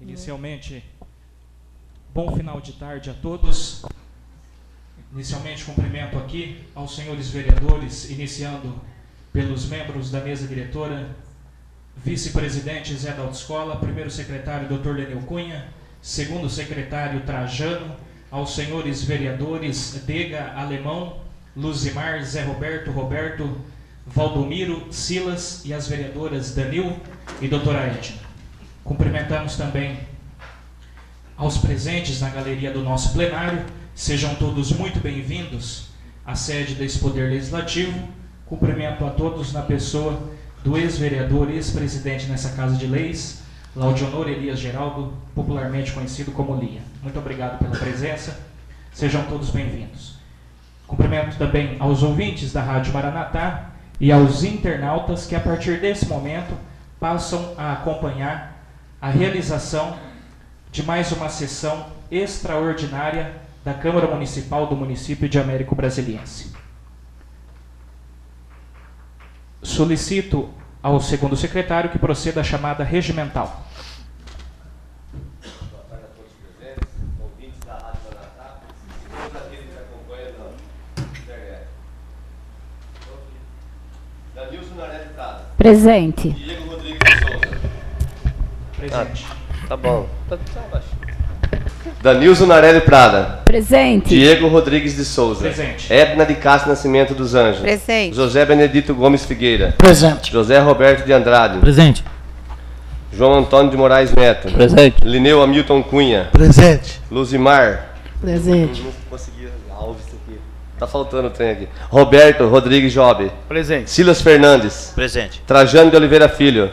Inicialmente, bom final de tarde a todos. Inicialmente, cumprimento aqui aos senhores vereadores, iniciando pelos membros da mesa diretora, vice-presidente Zé da Autoescola, primeiro secretário Dr. Lenil Cunha, segundo secretário Trajano, aos senhores vereadores Dega, Alemão, Luzimar, Zé Roberto, Valdomiro, Silas e as vereadoras Danil e doutora Edna. Cumprimentamos também aos presentes na galeria do nosso plenário. Sejam todos muito bem-vindos à sede desse Poder Legislativo. Cumprimento a todos na pessoa do ex-vereador, ex-presidente nessa Casa de Leis, Laudionor Elias Geraldo, popularmente conhecido como Lia. Muito obrigado pela presença. Sejam todos bem-vindos. Cumprimento também aos ouvintes da Rádio Maranatá e aos internautas que, a partir desse momento, passam a acompanhar a realização de mais uma sessão extraordinária da Câmara Municipal do município de Américo Brasiliense. Solicito ao segundo secretário que proceda à chamada regimental. Boa tarde a todos presentes, ouvintes da Rádio Maranatá, todos aqueles que acompanham na internet. Danilson Narelli Prada. Presente. Diego Rodrigues de Souza. Presente. Tá bom. Tá baixo. Danilson Narelli Prada. Presente. Diego Rodrigues de Souza. Presente. Edna de Castro Nascimento dos Anjos. Presente. José Benedito Gomes Figueira. Presente. José Roberto de Andrade. Presente. João Antônio de Moraes Neto. Presente. Lineu Hamilton Cunha. Presente. Luzimar. Presente. Não consegui Alves aqui. Tá faltando o trem aqui. Roberto Rodrigues Jobe. Presente. Silas Fernandes. Presente. Trajano de Oliveira Filho.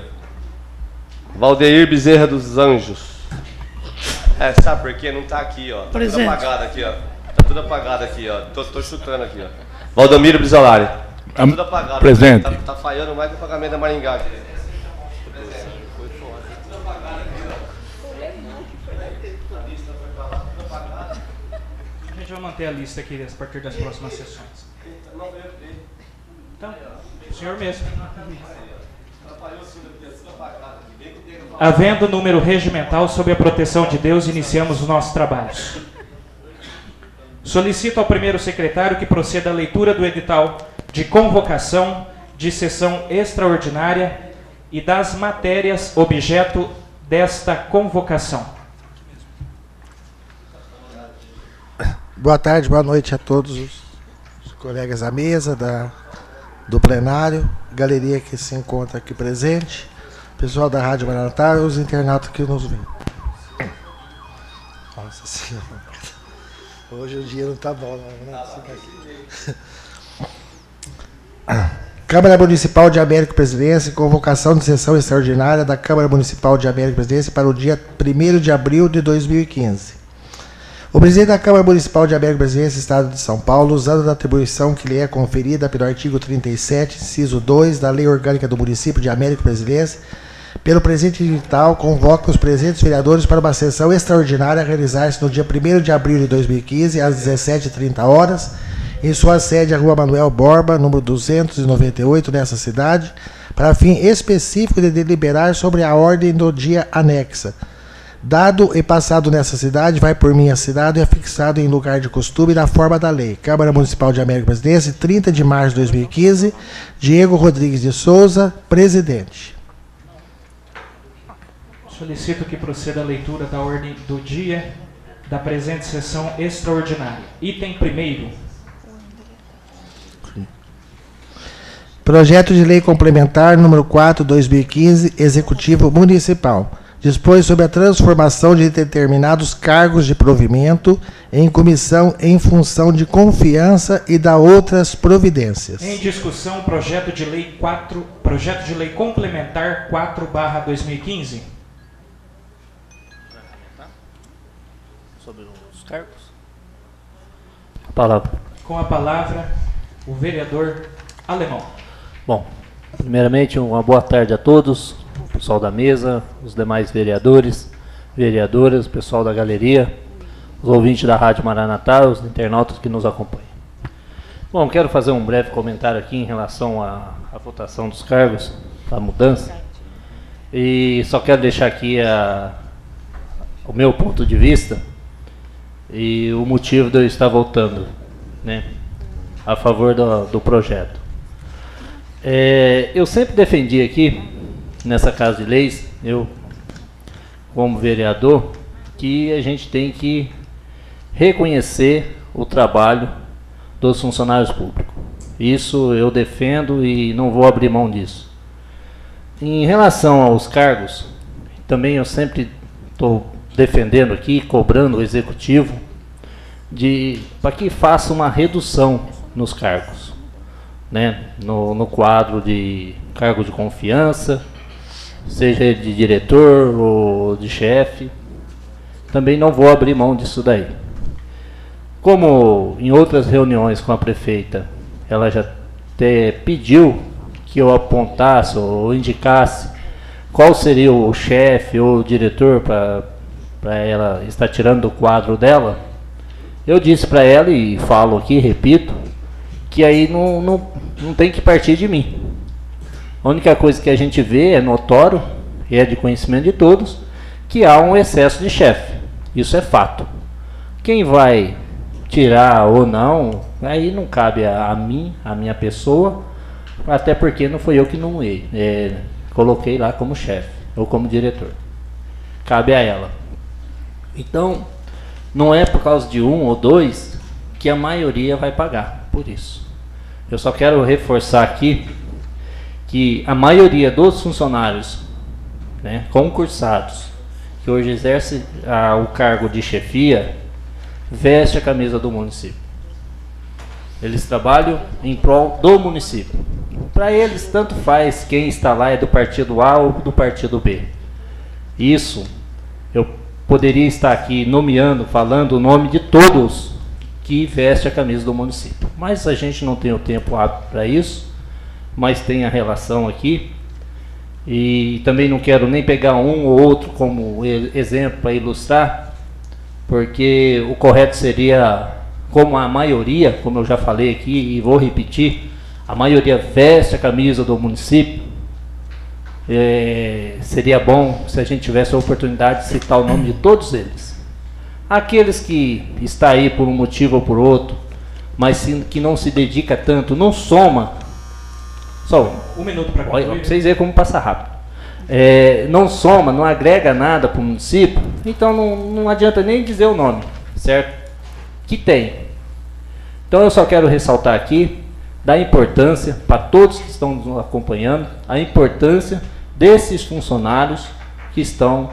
Valdeir Bezerra dos Anjos. Sabe por quê? Não tá aqui, ó. Tá Presente. tudo apagado aqui, ó. Tá tudo apagado aqui, ó. Tô chutando aqui, ó. Valdomiro Brizolari. Tá tudo apagado. Presente. Tá falhando mais que o pagamento da Maringá aqui. A gente vai manter a lista aqui a partir das próximas sessões. Então, o senhor mesmo. Havendo número regimental sob a proteção de Deus, iniciamos os nossos trabalhos. Solicito ao primeiro secretário que proceda à leitura do edital de convocação de sessão extraordinária e das matérias objeto desta convocação. Boa tarde, boa noite a todos os colegas da mesa, do plenário, galeria que se encontra aqui presente, pessoal da Rádio Maranatá e os internautas que nos veem. Nossa Senhora, hoje o dia não tá bom, né? Câmara Municipal de Américo Brasiliense, convocação de sessão extraordinária da Câmara Municipal de Américo Brasiliense para o dia 1º de abril de 2015. O presidente da Câmara Municipal de Américo Brasiliense, Estado de São Paulo, usando da atribuição que lhe é conferida pelo artigo 37, inciso 2 da Lei Orgânica do Município de Américo Brasiliense, pelo presente edital, convoca os presentes vereadores para uma sessão extraordinária a realizar-se no dia 1º de abril de 2015, às 17h30, em sua sede, a Rua Manuel Borba, número 298, nessa cidade, para fim específico de deliberar sobre a ordem do dia anexa. Dado e passado nessa cidade, vai por mim assinado e afixado em lugar de costume na forma da lei. Câmara Municipal de Américo Brasiliense, 30 de março de 2015, Diego Rodrigues de Souza, presidente. Solicito que proceda a leitura da ordem do dia da presente sessão extraordinária. Item 1º. Projeto de Lei Complementar número 4/2015, Executivo Municipal. Dispõe sobre a transformação de determinados cargos de provimento em comissão em função de confiança e da outras providências. Em discussão, projeto de lei complementar 4/2015. Sobre os cargos? Palavra. Com a palavra, o vereador Alemão. Bom, primeiramente, uma boa tarde a todos, o pessoal da mesa, os demais vereadores, vereadoras, o pessoal da galeria, os ouvintes da Rádio Maranatá, os internautas que nos acompanham. Bom, quero fazer um breve comentário aqui em relação à votação dos cargos, a mudança. E só quero deixar aqui o meu ponto de vista e o motivo de eu estar votando, né, a favor do projeto. Eu sempre defendi aqui, nessa Casa de Leis, eu como vereador, que a gente tem que reconhecer o trabalho dos funcionários públicos. Isso eu defendo e não vou abrir mão disso. Em relação aos cargos, também eu sempre estou defendendo aqui, cobrando o executivo para que faça uma redução nos cargos, né? No quadro de cargo de confiança, seja de diretor ou de chefe. Também não vou abrir mão disso daí. Como em outras reuniões com a prefeita, ela já pediu que eu apontasse ou indicasse qual seria o chefe ou o diretor para ela estar tirando do quadro dela, eu disse para ela, e falo aqui, repito, que aí não tem que partir de mim. A única coisa que a gente vê, é notório, e é de conhecimento de todos, que há um excesso de chefe. Isso é fato. Quem vai tirar ou não, aí não cabe a mim, a minha pessoa, até porque não foi eu que nomeei, coloquei lá como chefe ou como diretor. Cabe a ela. Então, não é por causa de um ou dois que a maioria vai pagar por isso. Eu só quero reforçar aqui que a maioria dos funcionários, né, concursados, que hoje exercem o cargo de chefia, veste a camisa do município. Eles trabalham em prol do município. Para eles, tanto faz quem está lá é do partido A ou do partido B. Isso, eu poderia estar aqui nomeando, falando o nome de todos que veste a camisa do município. Mas a gente não tem o tempo hábil para isso, mas tem a relação aqui. E também não quero nem pegar um ou outro como exemplo para ilustrar, porque o correto seria, como a maioria, como eu já falei aqui e vou repetir, a maioria veste a camisa do município. Seria bom se a gente tivesse a oportunidade de citar o nome de todos eles. Aqueles que está aí por um motivo ou por outro, mas que não se dedica tanto, não soma. Só um minuto para concluir. Pra vocês verem como passa rápido. Não soma, não agrega nada para o município, então não adianta nem dizer o nome, certo? Que tem. Então eu só quero ressaltar aqui da importância, para todos que estão nos acompanhando, a importância desses funcionários que estão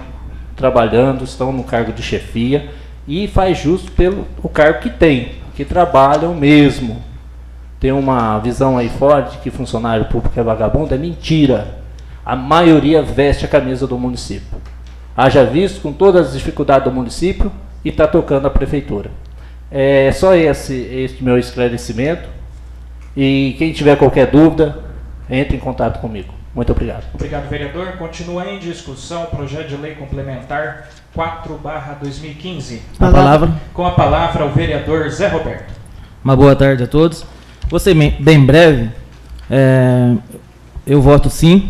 trabalhando, estão no cargo de chefia, e faz justo pelo o cargo que tem, que trabalham mesmo. Tem uma visão aí fora de que funcionário público é vagabundo, é mentira. A maioria veste a camisa do município. Haja visto com todas as dificuldades do município e está tocando a prefeitura. É só esse meu esclarecimento. E quem tiver qualquer dúvida, entre em contato comigo. Muito obrigado. Obrigado, vereador. Continua em discussão o projeto de lei complementar 4/2015. Com a palavra o vereador Zé Roberto. Uma boa tarde a todos. Vou ser bem breve. Eu voto sim,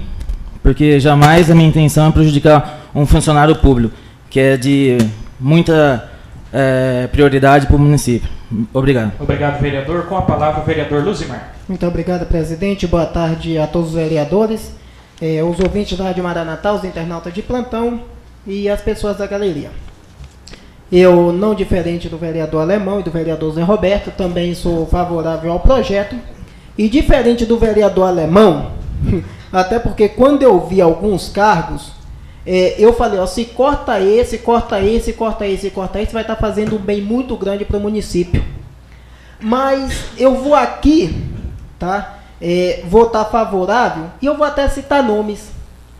porque jamais a minha intenção é prejudicar um funcionário público, que é de muita prioridade para o município. Obrigado. Obrigado, vereador. Com a palavra o vereador Luzimar. Muito obrigado, presidente. Boa tarde a todos os vereadores, os ouvintes da Rádio Maranatá, os internautas de plantão e as pessoas da galeria. Eu, não diferente do vereador Alemão e do vereador Zé Roberto, também sou favorável ao projeto. E diferente do vereador Alemão, até porque quando eu vi alguns cargos, eu falei, ó, se corta esse, corta esse, corta esse, corta esse, vai estar fazendo um bem muito grande para o município. Mas eu vou aqui, tá, votar favorável, e eu vou até citar nomes.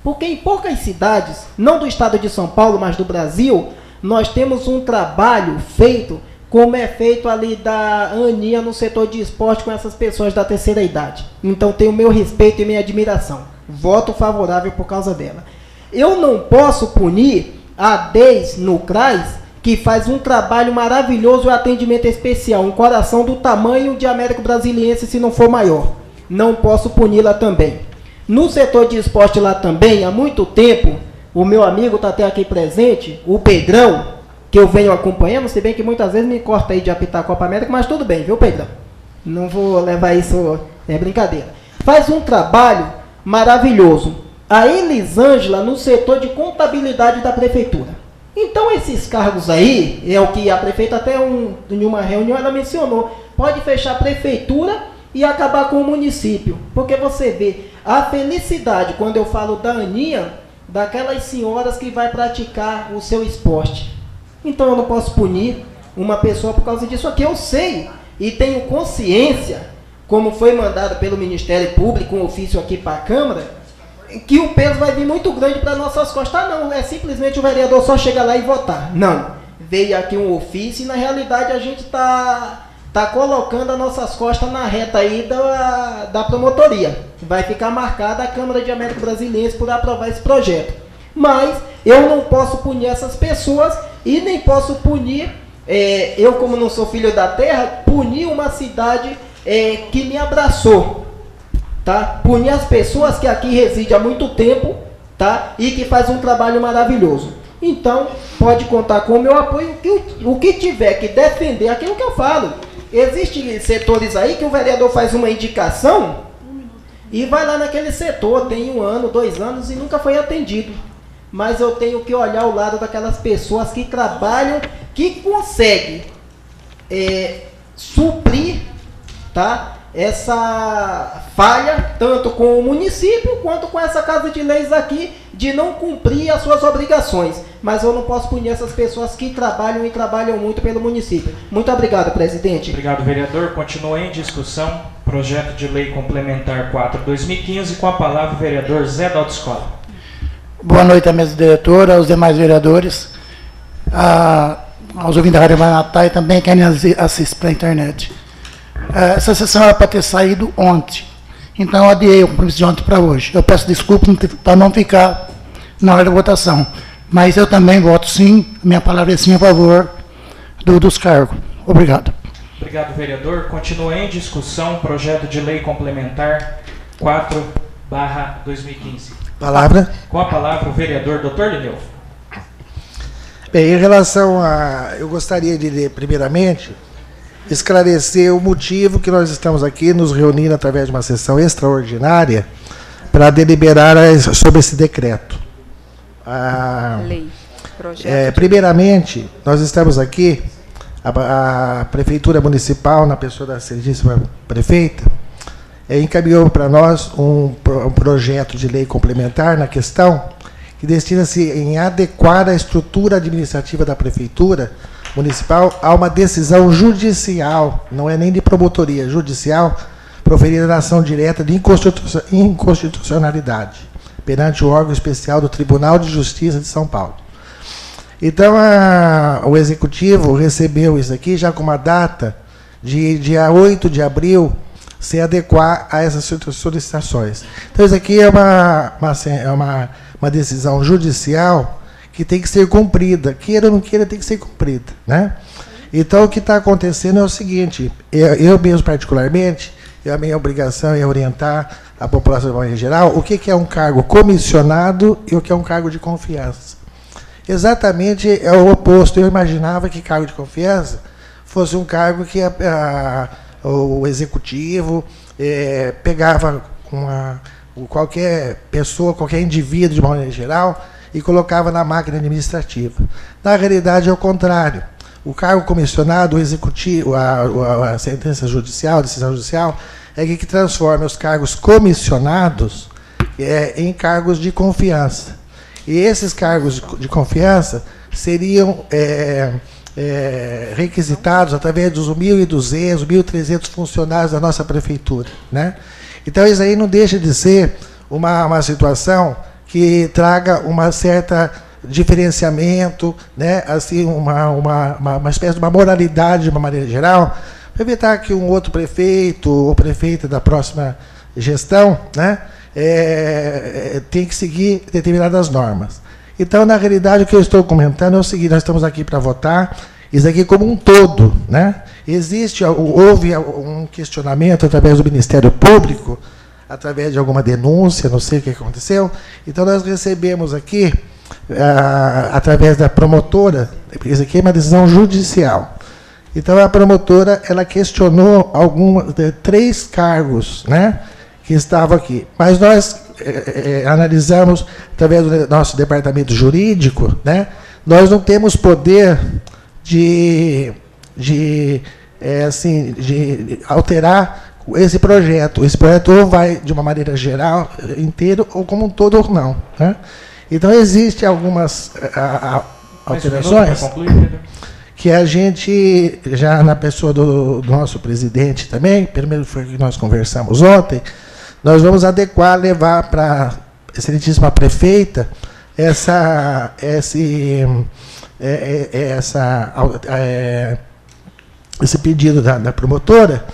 Porque em poucas cidades, não do estado de São Paulo, mas do Brasil, nós temos um trabalho feito, como é feito ali da Aninha no setor de esporte com essas pessoas da terceira idade. Então tenho o meu respeito e minha admiração. Voto favorável por causa dela. Eu não posso punir a 10 no CRAS, que faz um trabalho maravilhoso e um atendimento especial, um coração do tamanho de Américo Brasiliense, se não for maior. Não posso puni-la também. No setor de esporte lá também, há muito tempo, o meu amigo está até aqui presente, o Pedrão, que eu venho acompanhando, se bem que muitas vezes me corta aí de apitar a Copa América, mas tudo bem, viu, Pedrão? Não vou levar isso, é brincadeira. Faz um trabalho maravilhoso. A Elisângela no setor de contabilidade da prefeitura. Então esses cargos aí, é o que a prefeita até em uma reunião ela mencionou, pode fechar a prefeitura e acabar com o município. Porque você vê a felicidade, quando eu falo da Aninha, daquelas senhoras que vai praticar o seu esporte. Então eu não posso punir uma pessoa por causa disso aqui. Eu sei e tenho consciência, como foi mandado pelo Ministério Público, um ofício aqui para a Câmara, que o peso vai vir muito grande para nossas costas. Não, é simplesmente o vereador só chegar lá e votar. Não, veio aqui um ofício e na realidade a gente tá colocando as nossas costas na reta aí da promotoria. Vai ficar marcada a Câmara de Américo Brasiliense por aprovar esse projeto. Mas eu não posso punir essas pessoas e nem posso punir, eu como não sou filho da terra, punir uma cidade que me abraçou. Tá? Punir as pessoas que aqui residem há muito tempo, tá? E que faz um trabalho maravilhoso. Então, pode contar com o meu apoio, o que tiver que defender, aquilo que eu falo. Existem setores aí que o vereador faz uma indicação e vai lá naquele setor, tem 1 ano, 2 anos e nunca foi atendido. Mas eu tenho que olhar o lado daquelas pessoas que trabalham, que conseguem suprir, tá? Essa falha, tanto com o município, quanto com essa Casa de Leis aqui, de não cumprir as suas obrigações. Mas eu não posso punir essas pessoas que trabalham e trabalham muito pelo município. Muito obrigado, presidente. Obrigado, vereador. Continua em discussão. Projeto de Lei Complementar 4/2015, com a palavra o vereador Zé da Autoescola. Boa noite à mesa diretora, aos demais vereadores, aos ouvintes da Rádio Maranatá e também quem assiste pela internet. Essa sessão era para ter saído ontem, então eu adiei o compromisso de ontem para hoje. Eu peço desculpa para não ficar na hora da votação, mas eu também voto sim, minha palavra é sim a favor dos cargos. Obrigado. Obrigado, vereador. Continua em discussão projeto de lei complementar 4/2015. Palavra. Com a palavra o vereador Dr. Lineu. Bem, em relação a... Eu gostaria de ler, primeiramente, esclarecer o motivo que nós estamos aqui nos reunindo através de uma sessão extraordinária para deliberar sobre esse decreto. Lei. Projeto. Primeiramente, nós estamos aqui, a Prefeitura Municipal, na pessoa da excelentíssima prefeita, encaminhou para nós um projeto de lei complementar na questão que destina-se em adequar a estrutura administrativa da Prefeitura Municipal a uma decisão judicial, não é nem de promotoria, judicial, proferida na ação direta de inconstitucionalidade perante o órgão especial do Tribunal de Justiça de São Paulo. Então, o Executivo recebeu isso aqui já com uma data de dia 8 de abril, se adequar a essas solicitações. Então, isso aqui é uma decisão judicial que tem que ser cumprida. Queira ou não queira, tem que ser cumprida, né? Então, o que está acontecendo é o seguinte, eu mesmo particularmente, a minha obrigação é orientar a população em geral o que é um cargo comissionado e o que é um cargo de confiança. Exatamente é o oposto. Eu imaginava que cargo de confiança fosse um cargo que o executivo pegava qualquer pessoa, qualquer indivíduo de uma maneira geral e colocava na máquina administrativa. Na realidade é o contrário. O cargo comissionado, o executivo, a sentença judicial, a decisão judicial, é que transforma os cargos comissionados em cargos de confiança. E esses cargos de confiança seriam requisitados através dos 1.200, 1.300 funcionários da nossa prefeitura, né? Então, isso aí não deixa de ser uma situação que traga uma certa diferenciamento, né? Assim, uma espécie de uma moralidade, de uma maneira geral, para evitar que um outro prefeito ou prefeita da próxima gestão, né, tem que seguir determinadas normas. Então, na realidade, o que eu estou comentando é o seguinte: nós estamos aqui para votar isso aqui como um todo, né? Houve um questionamento através do Ministério Público, através de alguma denúncia, não sei o que aconteceu. Então, nós recebemos aqui através da promotora, isso aqui é uma decisão judicial. Então, a promotora, ela questionou 3 cargos, né, que estavam aqui. Mas nós analisamos, através do nosso departamento jurídico, né, nós não temos poder de alterar esse projeto. Esse projeto ou vai de uma maneira geral, inteiro, ou como um todo, ou não. Né? Então, existem algumas alterações que a gente, já na pessoa do nosso presidente também, primeiro foi o que nós conversamos ontem, nós vamos adequar, levar para a excelentíssima prefeita esse pedido da promotora,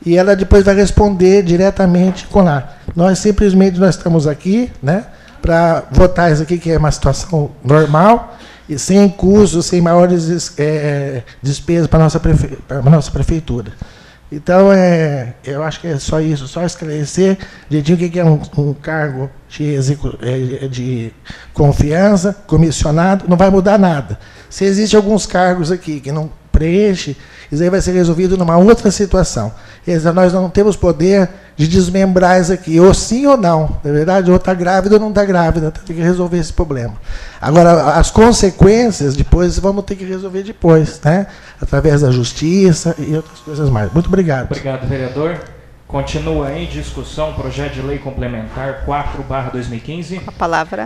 e ela depois vai responder diretamente com lá. Nós simplesmente estamos aqui, né, para votar isso aqui, que é uma situação normal, e sem custos, sem maiores despesas para a nossa prefeitura. Então, eu acho que é só isso, só esclarecer direitinho o que é um cargo de confiança, comissionado, não vai mudar nada. Se existem alguns cargos aqui que não preenche, isso aí vai ser resolvido numa outra situação. Nós não temos poder de desmembrar isso aqui, ou sim ou não. Na verdade, ou está grávida ou não está grávida, tem que resolver esse problema. Agora, as consequências, depois, vamos ter que resolver depois, né? Através da justiça e outras coisas mais. Muito obrigado. Obrigado, vereador. Continua em discussão o projeto de lei complementar 4/2015.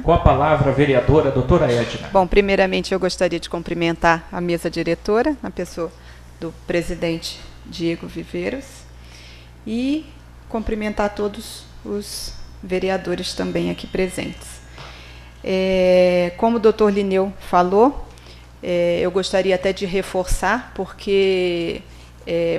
Com a palavra, a vereadora doutora Edna. Bom, primeiramente eu gostaria de cumprimentar a mesa diretora, na pessoa do presidente Diego Viveiros, e cumprimentar todos os vereadores também aqui presentes. Como o doutor Lineu falou, eu gostaria até de reforçar, porque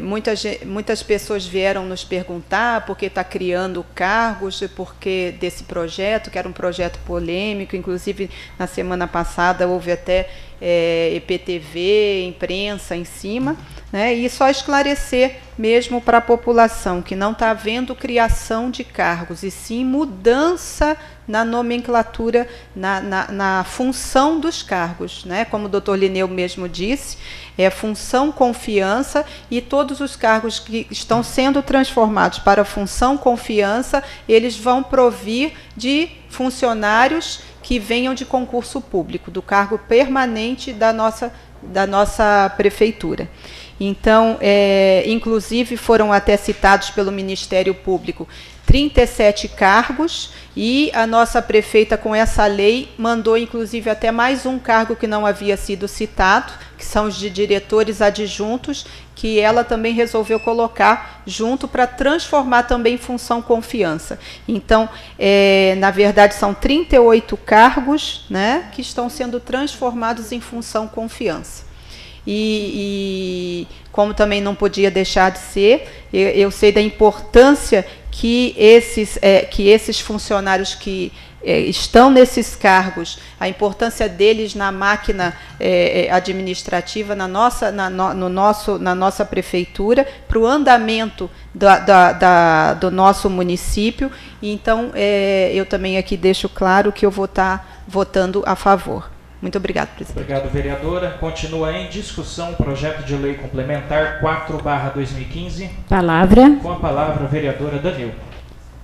muitas pessoas vieram nos perguntar por que está criando cargos, por que desse projeto, que era um projeto polêmico. Inclusive, na semana passada, houve até EPTV, imprensa em cima, né? E só esclarecer mesmo para a população que não está havendo criação de cargos, e sim mudança na nomenclatura, na função dos cargos, né? Como o doutor Lineu mesmo disse, é função confiança, e todos os cargos que estão sendo transformados para a função confiança, eles vão provir de funcionários que venham de concurso público, do cargo permanente da nossa prefeitura. Então, inclusive, foram até citados pelo Ministério Público 37 cargos, e a nossa prefeita, com essa lei, mandou, inclusive, até mais um cargo que não havia sido citado, que são os de diretores adjuntos, que ela também resolveu colocar junto para transformar também em função confiança. Então, na verdade, são 38 cargos, né, que estão sendo transformados em função confiança. E como também não podia deixar de ser, eu sei da importância que esses funcionários que estão nesses cargos, a importância deles na máquina administrativa, na nossa prefeitura, para o andamento do nosso município. Então, eu também aqui deixo claro que eu vou estar votando a favor. Muito obrigado, presidente. Obrigado, vereadora. Continua em discussão o projeto de lei complementar 4/2015. Com a palavra, a vereadora Danil.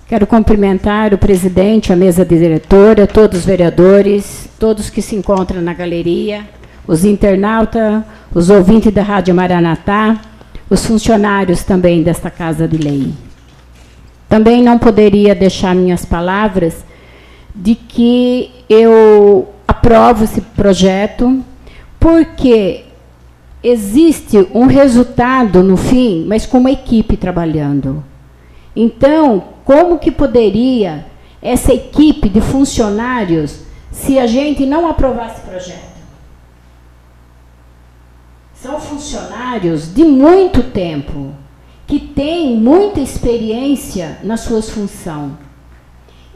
Quero cumprimentar o presidente, a mesa diretora, todos os vereadores, todos que se encontram na galeria, os internautas, os ouvintes da Rádio Maranatá, os funcionários também desta Casa de Lei. Também não poderia deixar minhas palavras de que eu aprovo esse projeto, porque existe um resultado no fim, mas com uma equipe trabalhando. Então, como que poderia essa equipe de funcionários, se a gente não aprovasse o projeto? São funcionários de muito tempo, que têm muita experiência nas suas funções.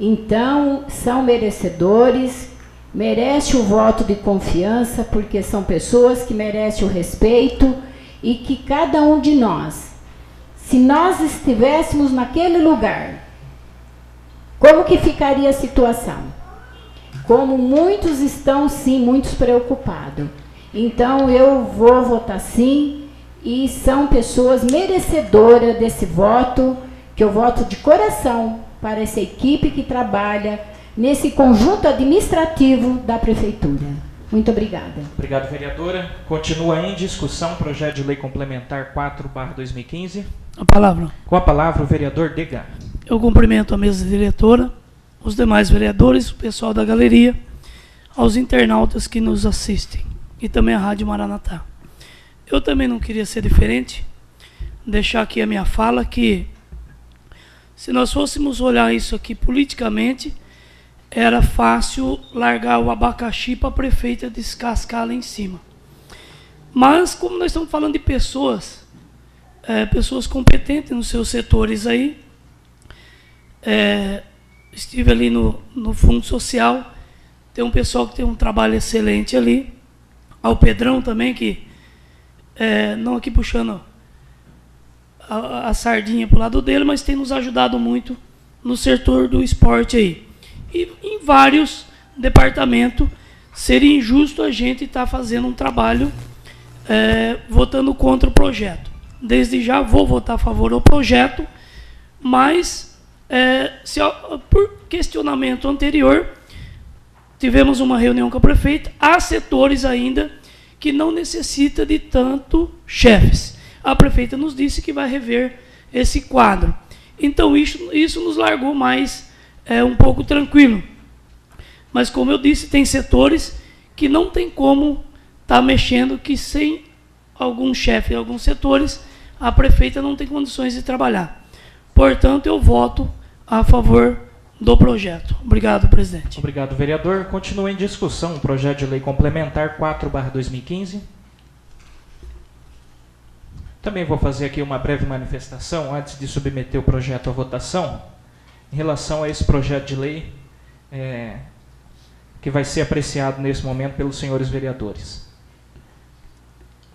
Então, são merecedores, merecem o voto de confiança, porque são pessoas que merecem o respeito, e que cada um de nós, se nós estivéssemos naquele lugar, como que ficaria a situação? como muitos estão, sim, muitos preocupados. Então, eu vou votar sim, e são pessoas merecedoras desse voto, que eu voto de coração para essa equipe que trabalha nesse conjunto administrativo da Prefeitura. Muito obrigada. Obrigado, vereadora. Continua em discussão o projeto de lei complementar 4/2015. A palavra. Com a palavra, o vereador Degan. Eu cumprimento a mesa diretora, os demais vereadores, o pessoal da galeria, aos internautas que nos assistem e também a Rádio Maranatá. Eu também não queria ser diferente, deixar aqui a minha fala que, se nós fôssemos olhar isso aqui politicamente, era fácil largar o abacaxi para a prefeita descascar lá em cima. Mas, como nós estamos falando de pessoas, pessoas competentes nos seus setores aí, estive ali no Fundo Social, tem um pessoal que tem um trabalho excelente ali, ao Pedrão também, que, não aqui puxando a sardinha para o lado dele, mas tem nos ajudado muito no setor do esporte aí. E em vários departamentos, seria injusto a gente estar fazendo um trabalho votando contra o projeto. Desde já vou votar a favor do projeto, mas por questionamento anterior, tivemos uma reunião com a prefeita, há setores ainda que não necessita de tanto chefes. A prefeita nos disse que vai rever esse quadro. Então, isso nos largou mais um pouco tranquilo. Mas, como eu disse, tem setores que não tem como estar mexendo, que sem algum chefe em alguns setores, a prefeita não tem condições de trabalhar. Portanto, eu voto a favor do projeto. Obrigado, presidente. Obrigado, vereador. Continua em discussão o projeto de lei complementar 4/2015. Também vou fazer aqui uma breve manifestação antes de submeter o projeto à votação, em relação a esse projeto de lei que vai ser apreciado nesse momento pelos senhores vereadores.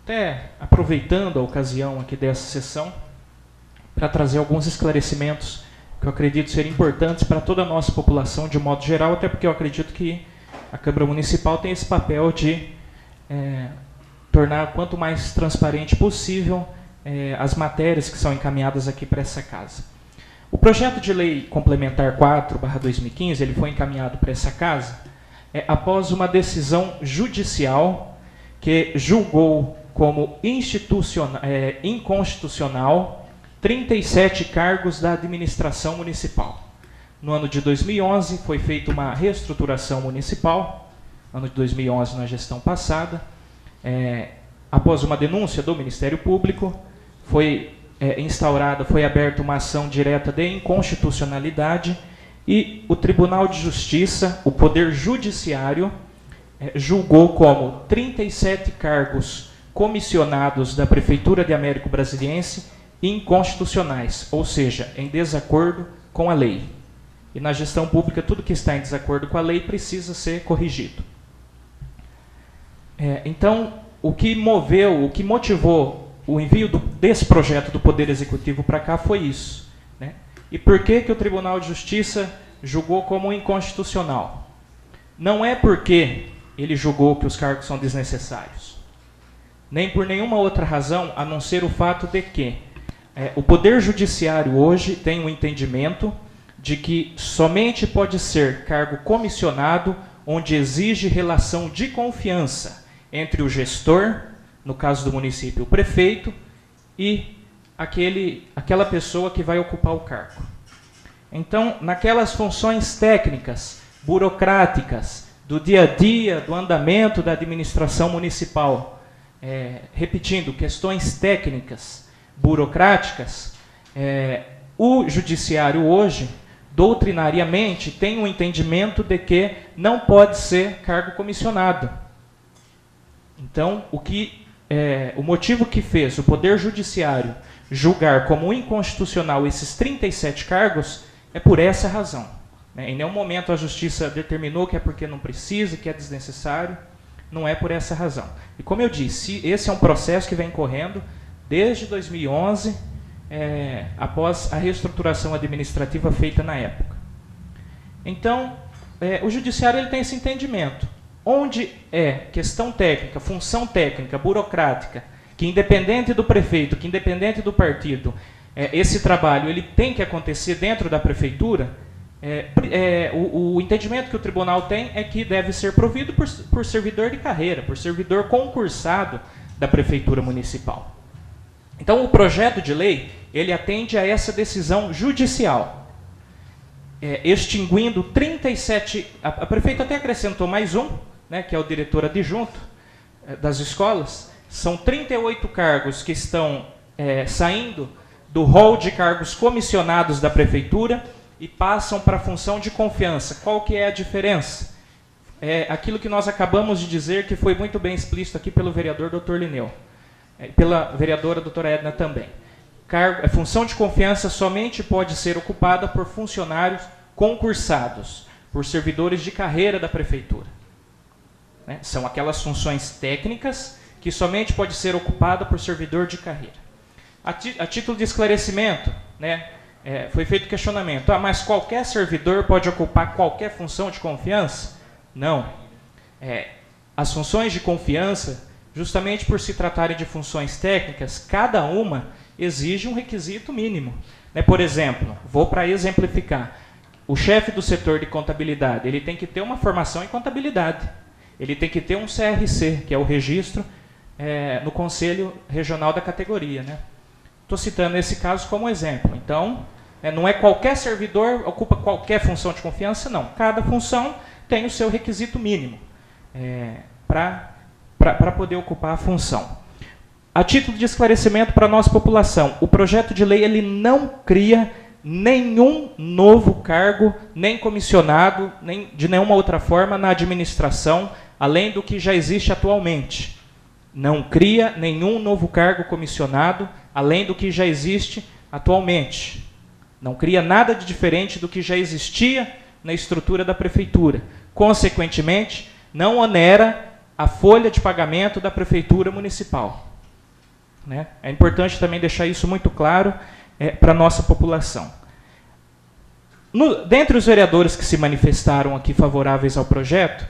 Até aproveitando a ocasião aqui dessa sessão, para trazer alguns esclarecimentos que eu acredito serem importantes para toda a nossa população de modo geral, até porque eu acredito que a Câmara Municipal tem esse papel de tornar quanto mais transparente possível as matérias que são encaminhadas aqui para essa casa. O projeto de lei complementar 4/2015, ele foi encaminhado para essa casa após uma decisão judicial que julgou como inconstitucional 37 cargos da administração municipal. No ano de 2011 foi feita uma reestruturação municipal, ano de 2011 na gestão passada, após uma denúncia do Ministério Público, foi aberta uma ação direta de inconstitucionalidade e o Tribunal de Justiça, o Poder Judiciário, julgou como 37 cargos comissionados da Prefeitura de Américo Brasiliense inconstitucionais, ou seja, em desacordo com a lei. E na gestão pública, tudo que está em desacordo com a lei precisa ser corrigido. Então, o que motivou o envio desse projeto do Poder Executivo para cá foi isso. Né? E por que o Tribunal de Justiça julgou como inconstitucional? Não é porque ele julgou que os cargos são desnecessários, nem por nenhuma outra razão, a não ser o fato de que o Poder Judiciário hoje tem um entendimento de que somente pode ser cargo comissionado onde exige relação de confiança entre o gestor, no caso do município, o prefeito, e aquela pessoa que vai ocupar o cargo. Então, naquelas funções técnicas, burocráticas, do dia a dia, do andamento da administração municipal, repetindo, questões técnicas, burocráticas, o judiciário hoje, doutrinariamente, tem um entendimento de que não pode ser cargo comissionado. Então, o motivo que fez o Poder Judiciário julgar como inconstitucional esses 37 cargos é por essa razão. Em nenhum momento a Justiça determinou que é porque não precisa, que é desnecessário, não é por essa razão. E como eu disse, esse é um processo que vem correndo desde 2011, após a reestruturação administrativa feita na época. Então, o judiciário ele tem esse entendimento. Onde é questão técnica, função técnica, burocrática, que independente do prefeito, que independente do partido, esse trabalho ele tem que acontecer dentro da prefeitura, o entendimento que o tribunal tem é que deve ser provido por servidor de carreira, por servidor concursado da prefeitura municipal. Então, o projeto de lei, ele atende a essa decisão judicial, extinguindo 37... A prefeita até acrescentou mais um, né, que é o diretor adjunto das escolas. São 38 cargos que estão saindo do rol de cargos comissionados da prefeitura e passam para a função de confiança. Qual que é a diferença? É aquilo que nós acabamos de dizer, que foi muito bem explícito aqui pelo vereador Dr. Lineu, pela vereadora doutora Edna também. Função de confiança somente pode ser ocupada por funcionários concursados, por servidores de carreira da prefeitura. São aquelas funções técnicas que somente pode ser ocupada por servidor de carreira. A título de esclarecimento, foi feito questionamento. Mas qualquer servidor pode ocupar qualquer função de confiança? Não. As funções de confiança, justamente por se tratarem de funções técnicas, cada uma exige um requisito mínimo. Por exemplo, vou para exemplificar. O chefe do setor de contabilidade, ele tem que ter uma formação em contabilidade. Ele tem que ter um CRC, que é o registro no Conselho Regional da categoria. Estou citando esse caso como exemplo. Então, não é qualquer servidor ocupa qualquer função de confiança, não. Cada função tem o seu requisito mínimo para poder ocupar a função. A título de esclarecimento para a nossa população, o projeto de lei ele não cria nenhum novo cargo, nem comissionado, nem de nenhuma outra forma na administração, além do que já existe atualmente. Não cria nenhum novo cargo comissionado, além do que já existe atualmente. Não cria nada de diferente do que já existia na estrutura da prefeitura. Consequentemente, não onera a folha de pagamento da prefeitura municipal. É importante também deixar isso muito claro para a nossa população. Dentre os vereadores que se manifestaram aqui favoráveis ao projeto,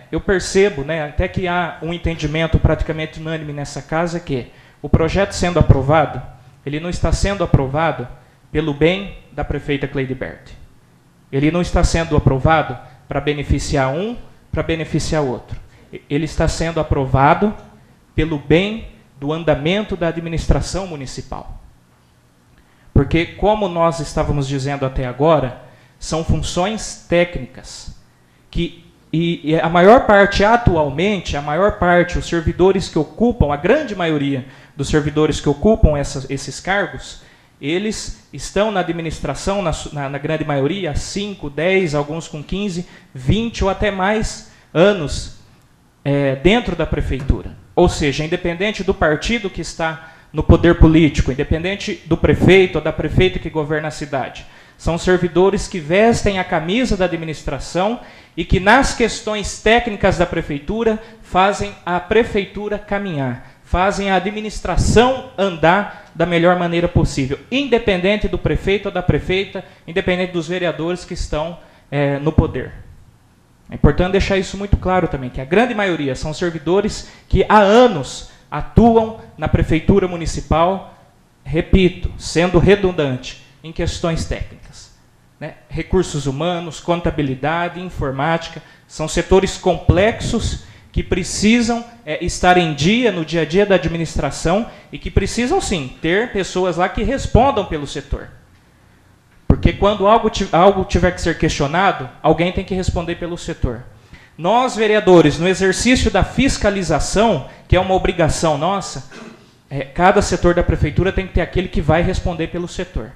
eu percebo, até que há um entendimento praticamente unânime nessa casa, que o projeto sendo aprovado, ele não está sendo aprovado pelo bem da prefeita Cleideberti. Ele não está sendo aprovado para beneficiar um, para beneficiar outro. Ele está sendo aprovado pelo bem do andamento da administração municipal. Porque, como nós estávamos dizendo até agora, são funções técnicas que, e a maior parte atualmente, os servidores que ocupam, a grande maioria dos servidores que ocupam esses cargos, eles estão na administração, na grande maioria, há 5, 10, alguns com 15, 20 ou até mais anos dentro da prefeitura. Ou seja, independente do partido que está no poder político, independente do prefeito ou da prefeita que governa a cidade, são servidores que vestem a camisa da administração e que, nas questões técnicas da prefeitura, fazem a prefeitura caminhar, fazem a administração andar da melhor maneira possível, independente do prefeito ou da prefeita, independente dos vereadores que estão no poder. É importante deixar isso muito claro também, que a grande maioria são servidores que há anos atuam na prefeitura municipal, repito, sendo redundante, em questões técnicas. Recursos humanos, contabilidade, informática, são setores complexos que precisam estar em dia, no dia a dia da administração, e que precisam, sim, ter pessoas lá que respondam pelo setor. Porque quando algo tiver que ser questionado, alguém tem que responder pelo setor. Nós, vereadores, no exercício da fiscalização, que é uma obrigação nossa, cada setor da prefeitura tem que ter aquele que vai responder pelo setor.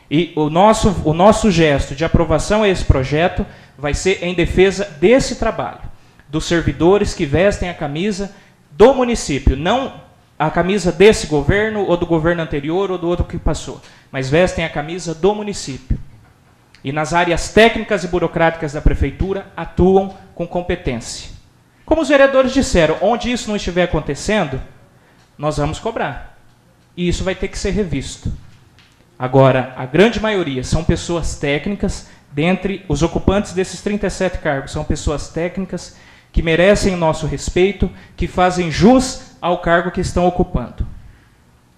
E o nosso gesto de aprovação a esse projeto vai ser em defesa desse trabalho, dos servidores que vestem a camisa do município, não a camisa desse governo, ou do governo anterior, ou do outro que passou, mas vestem a camisa do município. E nas áreas técnicas e burocráticas da prefeitura atuam com competência. Como os vereadores disseram, onde isso não estiver acontecendo, nós vamos cobrar. E isso vai ter que ser revisto. Agora, a grande maioria são pessoas técnicas, dentre os ocupantes desses 37 cargos. São pessoas técnicas que merecem o nosso respeito, que fazem jus ao cargo que estão ocupando.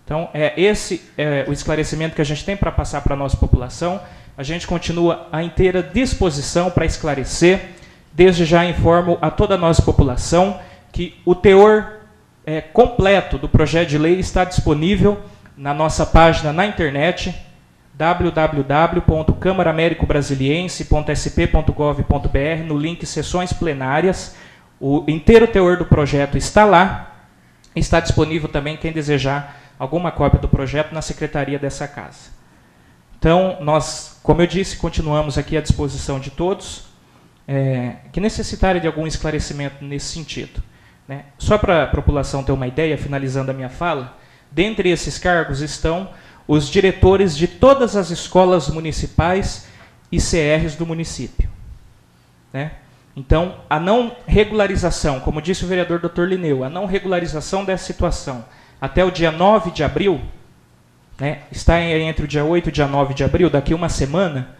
Então, esse é o esclarecimento que a gente tem para passar para a nossa população. A gente continua à inteira disposição para esclarecer. Desde já informo a toda a nossa população que o teor completo do projeto de lei está disponível na nossa página na internet, www.camaraamericobrasiliense.sp.gov.br, no link Sessões Plenárias. O inteiro teor do projeto está lá. Está disponível também, quem desejar alguma cópia do projeto, na secretaria dessa casa. Então, nós, como eu disse, continuamos aqui à disposição de todos que necessitarem de algum esclarecimento nesse sentido. Né? Só para a população ter uma ideia, finalizando a minha fala, dentre esses cargos estão os diretores de todas as escolas municipais e CRs do município. Né? Então, a não regularização, como disse o vereador Dr. Linneu, a não regularização dessa situação até o dia 9 de abril, né, está entre o dia 8 e o dia 9 de abril, daqui uma semana,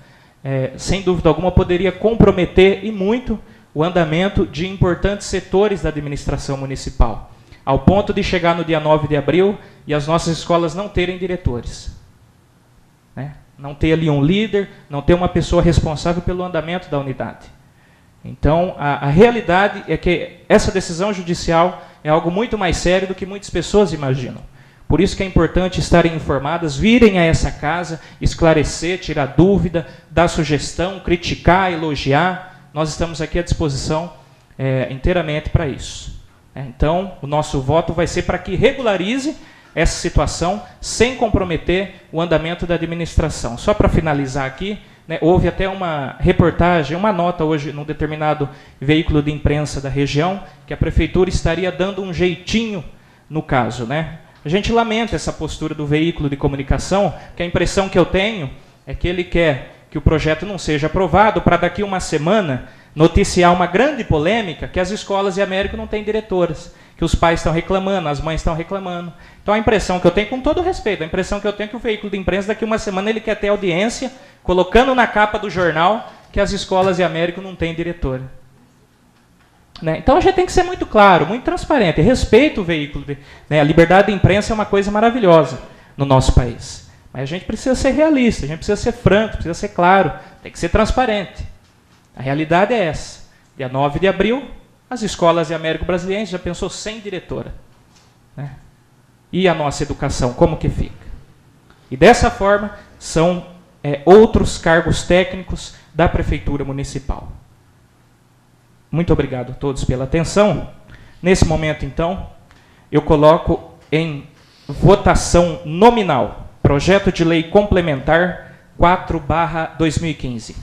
sem dúvida alguma, poderia comprometer e muito o andamento de importantes setores da administração municipal, ao ponto de chegar no dia 9 de abril e as nossas escolas não terem diretores. Né? Não ter ali um líder, não ter uma pessoa responsável pelo andamento da unidade. Então, a realidade é que essa decisão judicial é algo muito mais sério do que muitas pessoas imaginam. Por isso que é importante estarem informadas, virem a essa casa, esclarecer, tirar dúvida, dar sugestão, criticar, elogiar. Nós estamos aqui à disposição inteiramente para isso. Então, o nosso voto vai ser para que regularize essa situação sem comprometer o andamento da administração. Só para finalizar aqui, né, houve até uma reportagem, uma nota hoje num determinado veículo de imprensa da região, que a prefeitura estaria dando um jeitinho no caso. Né? A gente lamenta essa postura do veículo de comunicação, que a impressão que eu tenho é que ele quer que o projeto não seja aprovado para daqui uma semana noticiar uma grande polêmica que as escolas de Américo não têm diretoras, que os pais estão reclamando, as mães estão reclamando. Então a impressão que eu tenho, com todo respeito, a impressão que eu tenho é que o veículo de imprensa daqui uma semana ele quer ter audiência, colocando na capa do jornal que as escolas de Américo não têm diretora. Né? Então a gente tem que ser muito claro, muito transparente, respeito o veículo. A liberdade de imprensa é uma coisa maravilhosa no nosso país. Mas a gente precisa ser realista, a gente precisa ser franco, precisa ser claro, tem que ser transparente. A realidade é essa. Dia 9 de abril, as escolas de Américo Brasiliense já pensou sem diretora. Né? E a nossa educação, como que fica? E dessa forma, são outros cargos técnicos da Prefeitura Municipal. Muito obrigado a todos pela atenção. Nesse momento, então, eu coloco em votação nominal projeto de lei complementar 4/2015.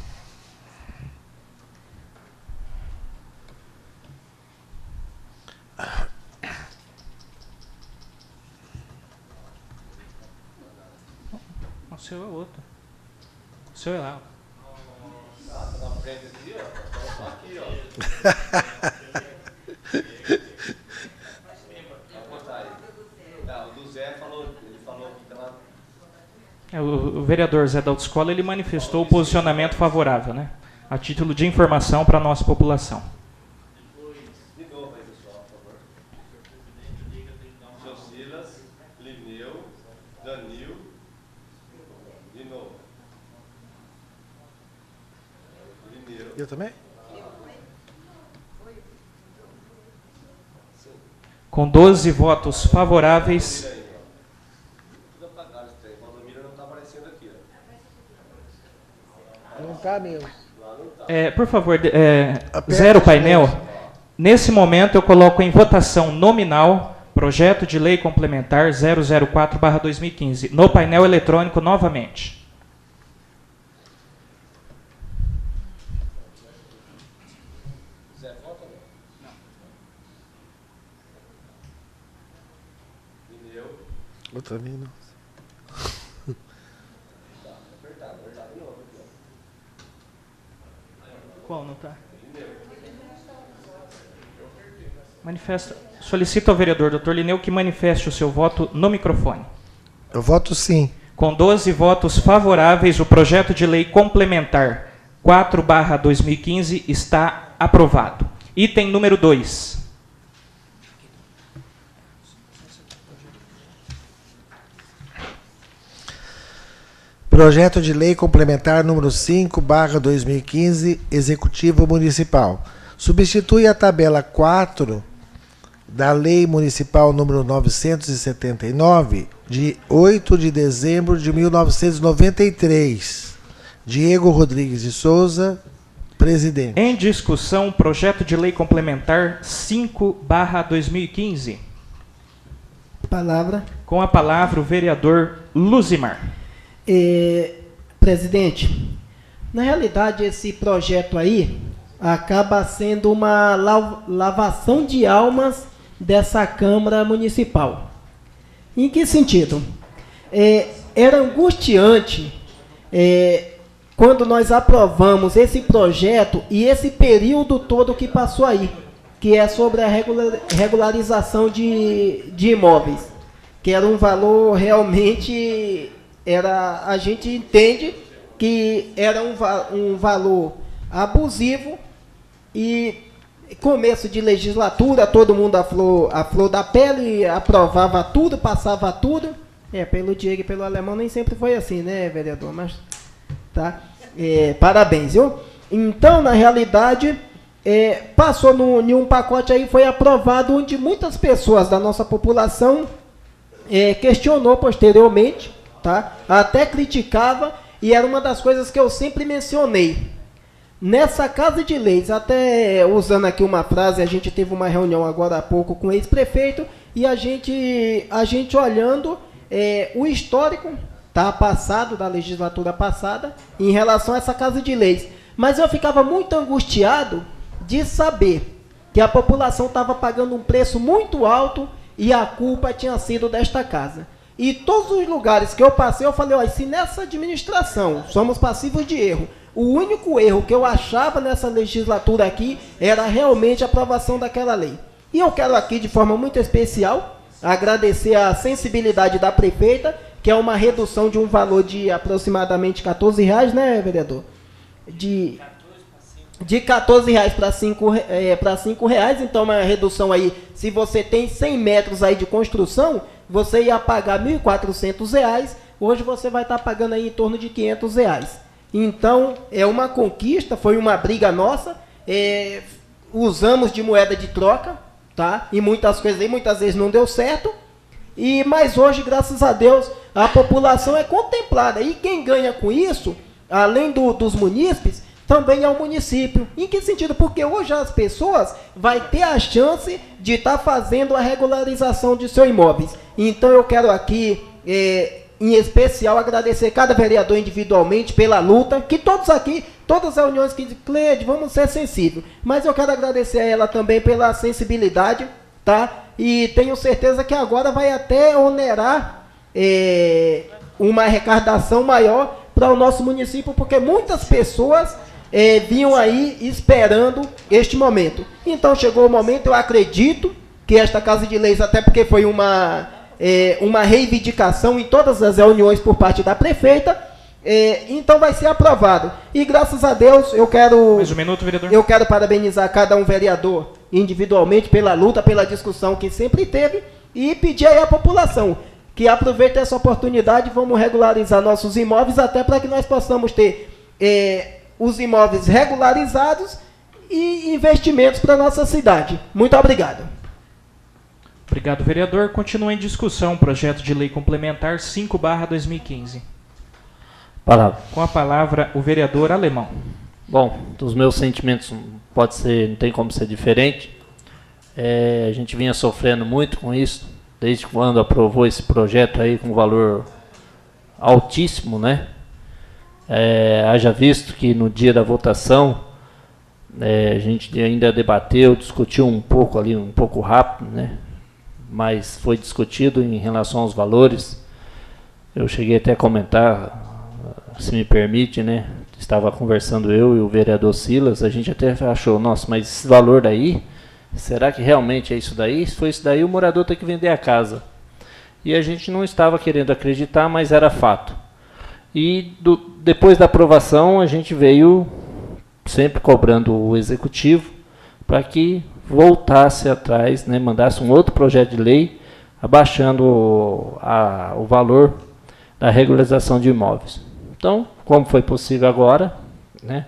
O seu é outro. O seu é lá. Tá na frente aqui, ó. Só aqui, ó. O do Zé falou, ele falou que tá lá. O vereador Zé da Autoescola, ele manifestou o posicionamento favorável, né? A título de informação para a nossa população. De novo aí, pessoal, por favor. Seu Silas, Linneu, Danil. De novo. Linneu. Eu também? Com 12 votos favoráveis. Não está mesmo. Por favor, zero painel. Nesse momento eu coloco em votação nominal projeto de lei complementar 004/2015. No painel eletrônico novamente. Eu também não. Qual não está? Manifesta. Solicito ao vereador Dr. Linneu que manifeste o seu voto no microfone. Eu voto sim. Com 12 votos favoráveis, o projeto de lei complementar 4/2015 está aprovado. Item número 2. Projeto de Lei Complementar número 5/2015, Executivo Municipal. Substitui a tabela 4 da Lei Municipal número 979, de 8 de dezembro de 1993. Diego Rodrigues de Souza, presidente. Em discussão, projeto de lei complementar 5/2015. Palavra. Com a palavra o vereador Luzimar. Presidente, na realidade esse projeto aí acaba sendo uma lavação de almas dessa Câmara Municipal. Em que sentido? Era angustiante quando nós aprovamos esse projeto e esse período todo que passou aí, que é sobre a regularização de imóveis, que era um valor realmente, a gente entende que era um valor abusivo e começo de legislatura, todo mundo a flor da pele, aprovava tudo, passava tudo. Pelo Diego e pelo Alemão nem sempre foi assim, né, vereador? Mas, tá? Parabéns, viu? Então, na realidade, passou em um pacote aí, foi aprovado, onde muitas pessoas da nossa população questionou posteriormente, tá? Até criticava, e era uma das coisas que eu sempre mencionei. Nessa Casa de Leis, até usando aqui uma frase, a gente teve uma reunião agora há pouco com o ex-prefeito, e a gente olhando o histórico, tá, passado, da legislatura passada, em relação a essa Casa de Leis. Mas eu ficava muito angustiado de saber que a população estava pagando um preço muito alto e a culpa tinha sido desta casa. E todos os lugares que eu passei, eu falei, olha, se nessa administração somos passivos de erro, o único erro que eu achava nessa legislatura aqui era realmente a aprovação daquela lei. E eu quero aqui, de forma muito especial, agradecer a sensibilidade da prefeita, que é uma redução de um valor de aproximadamente R$14, né, vereador? De R$14 para R$5, então uma redução aí, se você tem 100 metros aí de construção, você ia pagar R$1.400, hoje você vai estar pagando aí em torno de R$500. Então, é uma conquista, foi uma briga nossa, usamos de moeda de troca, tá? E muitas coisas aí, muitas vezes não deu certo, mas hoje, graças a Deus, a população é contemplada, e quem ganha com isso, além dos munícipes, também é o município. Em que sentido? Porque hoje as pessoas vão ter a chance de estar fazendo a regularização de seus imóveis. Então eu quero aqui, em especial, agradecer cada vereador individualmente pela luta, que todos aqui, todas as reuniões que Cleide, vamos ser sensíveis. Mas eu quero agradecer a ela também pela sensibilidade, tá? E tenho certeza que agora vai até onerar uma arrecadação maior para o nosso município, porque muitas pessoas vinham aí esperando este momento. Então chegou o momento, eu acredito que esta Casa de Leis, até porque foi uma reivindicação em todas as reuniões por parte da prefeita, então vai ser aprovado. E graças a Deus, eu quero... Mais um minuto, vereador. Eu quero parabenizar cada um vereador individualmente pela luta, pela discussão que sempre teve, e pedir aí à população que aproveite essa oportunidade, vamos regularizar nossos imóveis, até para que nós possamos ter os imóveis regularizados e investimentos para a nossa cidade. Muito obrigado. Obrigado, vereador. Continua em discussão o projeto de lei complementar 5/2015. Palavra. Com a palavra, o vereador Alemão. Bom, dos meus sentimentos não tem como ser diferente. A gente vinha sofrendo muito com isso, desde quando aprovou esse projeto aí com valor altíssimo, né? Haja visto que no dia da votação, a gente ainda debateu, discutiu um pouco ali, um pouco rápido, né? Mas foi discutido em relação aos valores. Eu cheguei até a comentar, se me permite, né? Estava conversando eu e o vereador Silas, a gente até achou, nossa, mas esse valor daí, será que realmente é isso daí? Se for isso daí, o morador tem que vender a casa. E a gente não estava querendo acreditar, mas era fato. E depois da aprovação, a gente veio sempre cobrando o executivo para que voltasse atrás, né, mandasse um outro projeto de lei abaixando o valor da regularização de imóveis. Então, como foi possível agora, né,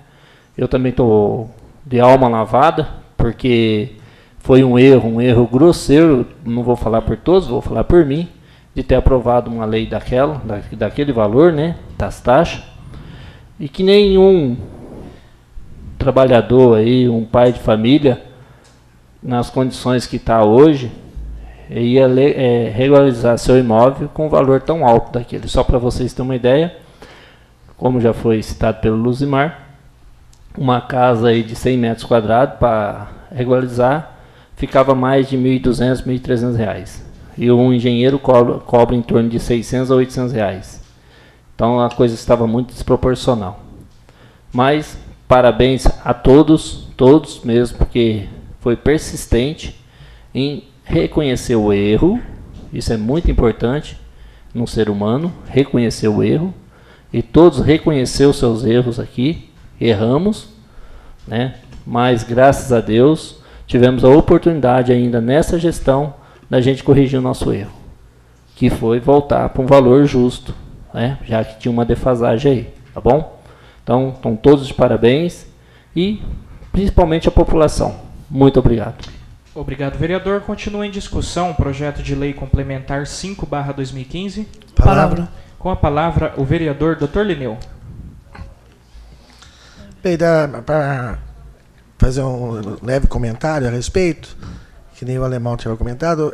eu também estou de alma lavada, porque foi um erro grosseiro, não vou falar por todos, vou falar por mim, de ter aprovado uma lei daquele valor, né, das taxas, e que nenhum trabalhador aí, um pai de família, nas condições que está hoje, ia regularizar seu imóvel com um valor tão alto daquele. Só para vocês terem uma ideia, como já foi citado pelo Luzimar, uma casa aí de 100 metros quadrados para regularizar ficava mais de R$ 1.200, R$ 1.300. E um engenheiro cobra em torno de R$ 600 a R$ 800. Então a coisa estava muito desproporcional. Mas parabéns a todos mesmo, porque foi persistente em reconhecer o erro. Isso é muito importante num ser humano, reconhecer o erro. E todos reconheceram os seus erros aqui. Erramos, né? Mas graças a Deus tivemos a oportunidade ainda nessa gestão da gente corrigir o nosso erro, que foi voltar para um valor justo, né? Já que tinha uma defasagem aí, tá bom? Então, estão todos de parabéns e principalmente a população. Muito obrigado. Obrigado, vereador. Continua em discussão o projeto de lei complementar 5/2015. Palavra. Com a palavra, o vereador Dr. Lineu. Bem, para fazer um leve comentário a respeito, que nem o alemão tinha comentado,